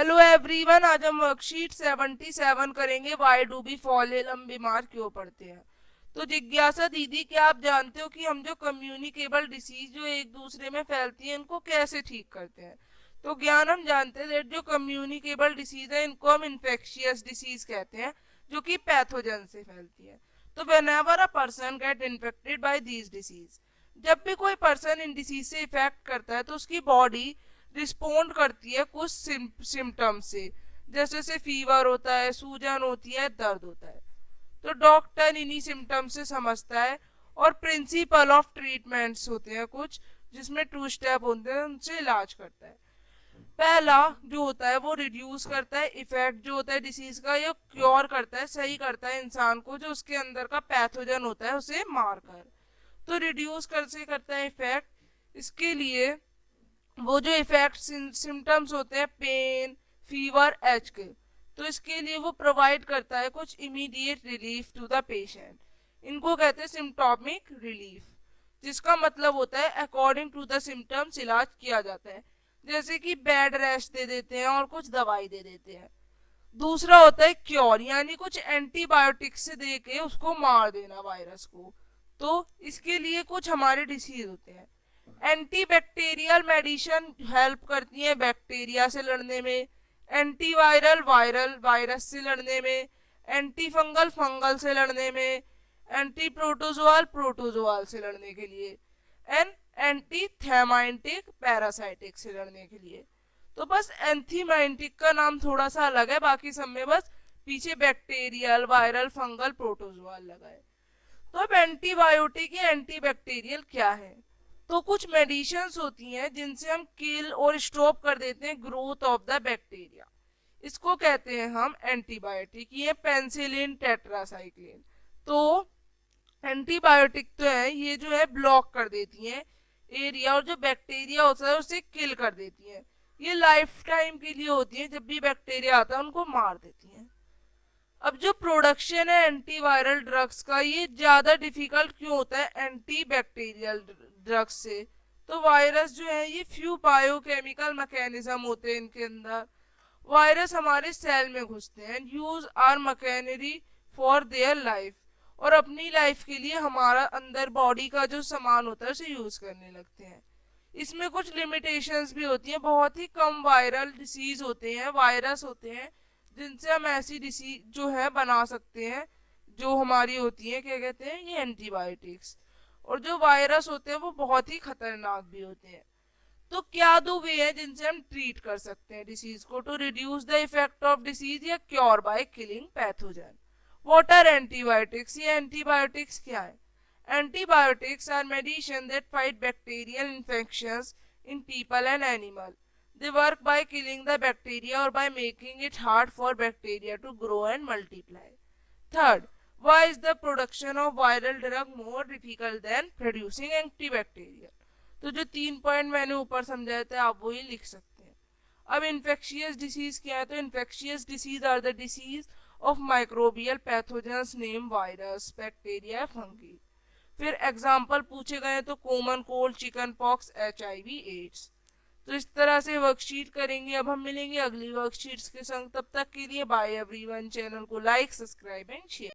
Hello everyone, आज हम worksheet 77 करेंगे। Why do we fall ill, हम बीमार क्यों पड़ते हैं। तो जिज्ञासा दीदी, क्या आप जानते हो कि हम जो कम्युनिकेबल डिसीज जो एक दूसरे में फैलती है इनको कैसे ठीक करते हैं। तो ज्ञान हम जानते हैं जो कम्युनिकेबल डिसीज है इनको हम इन्फेक्शियस डिसीज कहते हैं, जो कि पैथोजन से फैलती है। तो whenever a person get infected by these disease, जब भी कोई पर्सन इन डिसीज से इफेक्ट करता है तो उसकी बॉडी रिस्पोंड करती है कुछ सिम्टम्स से, जैसे से फीवर होता है, सूजन होती है, दर्द होता है। तो डॉक्टर इन्हीं सिम्टम्स से समझता है और प्रिंसिपल ऑफ ट्रीटमेंट्स होते हैं कुछ, जिसमें 2 स्टेप होते हैं, उनसे इलाज करता है। पहला जो होता है वो रिड्यूस करता है इफेक्ट जो होता है डिसीज का, ये क्योर करता है, सही करता है इंसान को जो उसके अंदर का पैथोजन होता है उसे मारकर। तो रिड्यूस कर से करता है इफेक्ट। इसके लिए वो जो इफेक्ट सिम्टम्स होते हैं पेन, फीवर, एच के, तो इसके लिए वो प्रोवाइड करता है कुछ immediate relief to the patient. इनको कहते हैं सिम्टोमिक रिलीफ, जिसका मतलब होता है अकॉर्डिंग टू द सिम्टम्स इलाज किया जाता है। जैसे कि बेड रेस्ट दे देते हैं और कुछ दवाई दे देते हैं। दूसरा होता है क्योर, यानी कुछ एंटीबायोटिक्स से दे के उसको मार देना वायरस को। तो इसके लिए कुछ हमारे डिसीज होते हैं। एंटीबैक्टीरियल मेडिसिन हेल्प करती है बैक्टीरिया से लड़ने में, एंटीवायरल वायरल वायरस से लड़ने में, एंटी फंगल फंगल से लड़ने में, एंटी प्रोटोजोआल प्रोटोजोआल से लड़ने के लिए, एंड एंटी थैमाइटिक पैरासाइटिक से लड़ने के लिए। तो बस एंथीमाइटिक का नाम थोड़ा सा अलग है, बाकी सब में बस पीछे बैक्टीरियल वायरल फंगल प्रोटोजोआल लगा है। तो अब एंटीबायोटिक या एंटीबैक्टीरियल क्या है। तो कुछ मेडिसिन होती हैं जिनसे हम किल और स्टॉप कर देते हैं ग्रोथ ऑफ द बैक्टीरिया, इसको कहते हैं हम एंटीबायोटिक। ये पेंसिलिन, टेट्रासाइक्लिन। तो एंटीबायोटिक तो है, ये जो है ब्लॉक कर देती हैं एरिया, और जो बैक्टीरिया होता है उसे किल कर देती हैं। ये लाइफ टाइम के लिए होती है, जब भी बैक्टीरिया आता है उनको मार देती हैं। अब जो प्रोडक्शन है एंटीवायरल ड्रग्स का, ये ज्यादा डिफिकल्ट क्यों होता है एंटी बैक्टीरियल ड्रग्स से। तो वायरस जो है ये फ्यू बायोकेमिकल मैकेनिज्म होते हैं इनके अंदर। वायरस हमारे सेल में घुसते हैं, use our machinery for their life, और अपनी लाइफ के लिए हमारा अंदर बॉडी का जो सामान होता है उसे यूज करने लगते हैं। इसमें कुछ लिमिटेशंस भी होती हैं। बहुत ही कम वायरल डिसीज होते हैं, वायरस होते हैं जिनसे हम ऐसी डिसीज जो है बना सकते हैं, जो हमारी होती है क्या कहते हैं ये एंटीबायोटिक्स। और जो वायरस होते हैं वो बहुत ही खतरनाक भी होते हैं। तो क्या दो वे हैं जिनसे हम ट्रीट कर सकते हैं डिसीज को, to reduce the effect of disease या cure by killing pathogen. What are antibiotics, ये एंटीबायोटिक्स क्या है। Antibiotics are medicine that fight bacterial infections in people and animal. They work by killing the bacteria or by making it hard for bacteria to grow and multiply. Third, why is the production of viral drug more difficult than producing antibacterial? तो जो 3 point मैंने ऊपर समझाए थे आप वही लिख सकते हैं। अब इन्फेक्शियस डिसीज क्या है। तो infectious disease are the disease of microbial pathogens name virus, bacteria, fungi. फिर एग्जाम्पल पूछे गए तो common cold, chickenpox, HIV, AIDS. तो इस तरह से वर्कशीट करेंगे। अब हम मिलेंगे अगली वर्कशीट्स के संग, तब तक के लिए बाय एवरीवन। चैनल को लाइक, सब्सक्राइब एंड शेयर।